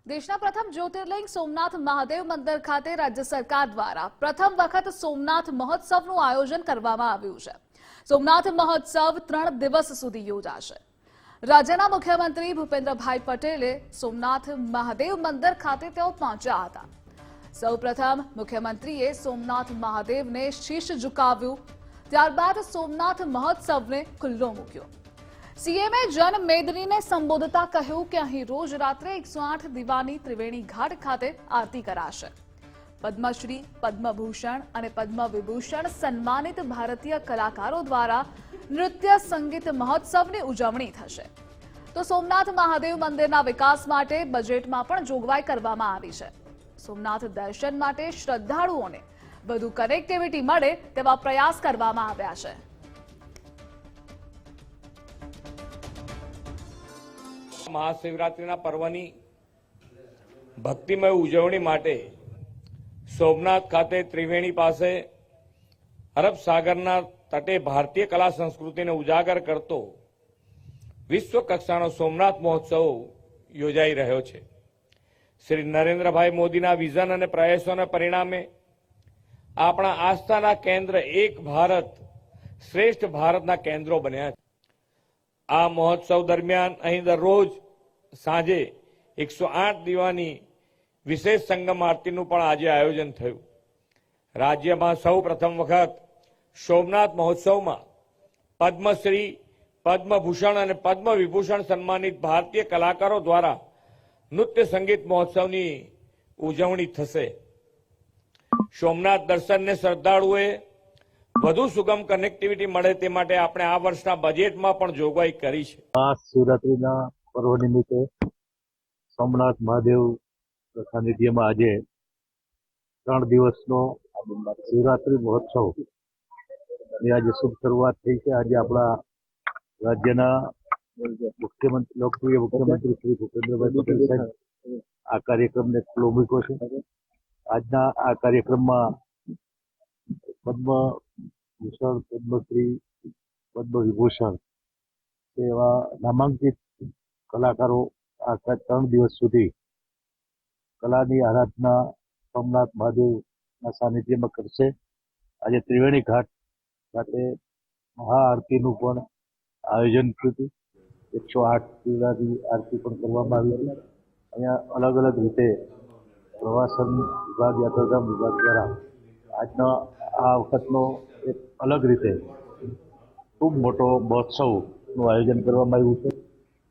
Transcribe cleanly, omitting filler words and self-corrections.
દેશના પ્રથમ જ્યોતિર્લિંગ સોમનાથ મહાદેવ મંદિર ખાતે રાજ્ય સરકાર દ્વારા પ્રથમ વખત સોમનાથ મહોત્સવનું આયોજન કરવામાં આવ્યું છે। સોમનાથ મહોત્સવ 3 દિવસ સુધી યોજાશે। રાજ્યના મુખ્યમંત્રી ભૂપેન્દ્રભાઈ પટેલે સોમનાથ મહાદેવ મંદિર ખાતે તેઓ પહોંચ્યા હતા। સૌપ્રથમ મુખ્યમંત્રીએ સોમનાથ મહાદેવને શીશ ઝુકાવ્યું, ત્યારબાદ સોમનાથ મહોત્સવને ખુલ્લો મૂક્યો। सीएमए जनमेदनी ने संबोधता कह્યું કે અહીં રોજ રાત્રે 108 દીવાની ત્રિવેણી ઘાટ ખાતે આરતી કરાશે। પદ્મશ્રી, પદ્મભૂષણ અને પદ્મવિભૂષણ સન્માનિત ભારતીય કલાકારો દ્વારા નૃત્ય સંગીત મહોત્સવની ઉજવણી થશે। તો સોમનાથ મહાદેવ મંદિરના વિકાસ માટે બજેટમાં પણ જોગવાઈ કરવામાં આવી છે। સોમનાથ દર્શન માટે શ્રદ્ધાળુઓને વધુ કનેક્ટિવિટી મળે તેવા પ્રયાસ કરવામાં આવ્યા છે। महाशिवरात्रिना पर्वनी भक्तिमय उजवणी माटे सोमनाथ खाते त्रिवेणी पासे अरब सागरना तटे भारतीय कला संस्कृति ने उजागर करतो विश्व कक्षानो सोमनाथ महोत्सव योजाई रह्यो छे। श्री नरेन्द्रभाई मोदीना विजन अने प्रयासोना परिणामे आपणा आस्थाना केन्द्र एक भारत श्रेष्ठ भारतना केन्द्रो बन्या छे। आ महोत्सव दरमियान अहीं दररोज सांजे 108 दीवानी विशेष संगम आरतीनुं पण आजे आयोजन थयुं। राज्यमां सौ प्रथम वखत सोमनाथ महोत्सवमां पद्मश्री, पद्मभूषण अने पद्मविभूषण सन्मानित भारतीय कलाकारो द्वारा नृत्य संगीत महोत्सवनी उजवणी थशे। सोमनाथ दर्शनने श्रद्धाळुओए વધુ સુગમ કનેક્ટિવિટી મળે તે માટે આપણે આ વર્ષના બજેટમાં પણ જોગવાઈ કરી છે। શિવરાત્રીના પર્વ નિમિત્તે સોમનાથ મહાદેવ સાનિધ્યમાં આજે 3 દિવસનો શિવરાત્રી મહોત્સવ ની આજે શુભ શરૂઆત થઈ છે। આજે આપણા રાજ્યના મુખ્યમંત્રી લોકપ્રિય મુખ્યમંત્રી શ્રી ભૂપેન્દ્રભાઈ પટેલ સાહેબ આ કાર્યક્રમને ખુલ્લો મૂક્યો છે। આજના આ કાર્યક્રમમાં પદ્મભૂષણ, પદ્મશ્રી, પદ્મવિભૂષણ એવા નામાંકિત કલાકારો આ 3 દિવસ સુધી કલાની આરાધના સોમનાથ મહાદેવના સાનિધ્યમાં કરશે। આજે ત્રિવેણી ઘાટ ખાતે મહાઆરતીનું પણ આયોજન થયું હતું। 108 દીવાની આરતી પણ કરવામાં આવી હતી। અહીંયા અલગ અલગ રીતે પ્રવાસન વિભાગ, યાત્રાધામ વિભાગ દ્વારા આજનો આ વખતનો એક અલગ રીતે ખૂબ મોટો મહોત્સવનું આયોજન કરવામાં આવ્યું છે।